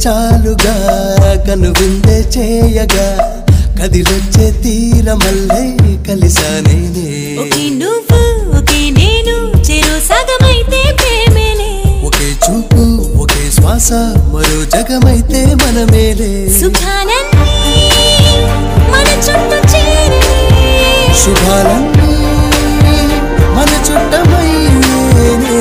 చాలుగా కనువిందే చేయగా కదిలొచ్చే తీరమల్లే కలిసానేనే ఒకే నువ్వు ఒకే నేను చెరో సగమైతే ప్రేమేలే ఒకే చూపు ఒకే శ్వాస మరో జగమైతే మనమేలే సుఖాలన్నీ మన చుట్టూ చేరే శుభాలన్నీ మన చుట్టమయ్యేనే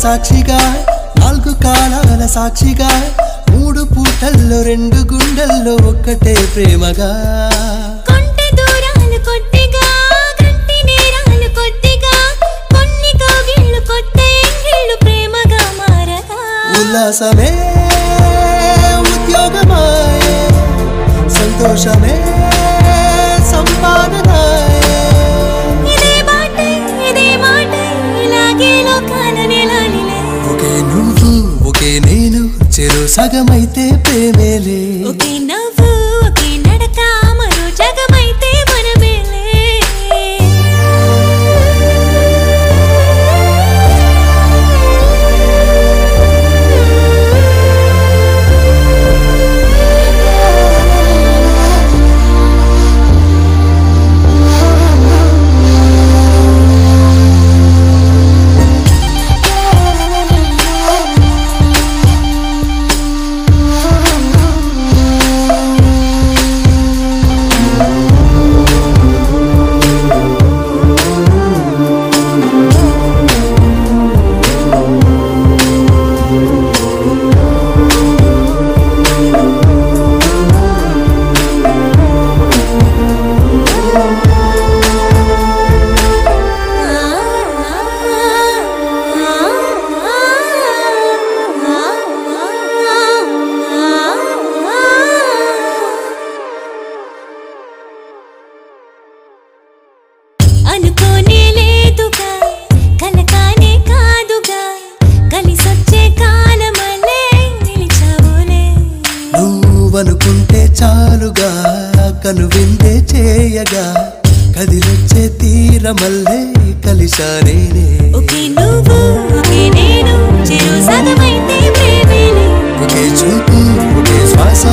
సాక్షిగా నాలుగు కాలాల సాక్షిగా మూడు పూటల్లో రెండు గుండెల్లో ఒక్కటే ప్రేమగా కొంటె దూరాలు కొద్దిగా గంటి నేరాలు కొద్దిగా కొన్ని కౌగిళ్ళు కొత్త ఎంగిళ్ళు ప్రేమగా మారగా ఉల్లాసమే ఉద్యోగమాయే సంతోషమే సంపాదనాయే ఇదే మాట ఇలాగే లోకాల నెలాలిలే ఒకే నువ్వు ఒకే నేను చెరో సగమైతే ప్రేమేలే ఒకే నవ్వు ఒకే నడక మరో జగమైతే మనమేలే అనుకోనే లేదుగా కలకానే కాదుగా కలిసొచ్చే కాలమలే నిలిచావులే నువ్వనుకుంటే చాలుగా కనువిందే చేయగా కదిలొచ్చే తీరమల్లే కలిసానేనే ఒకే నువ్వు ఒకే నేను చెరో సగమైతే ప్రేమేలే ఒకే చూపు ఒకే శ్వాస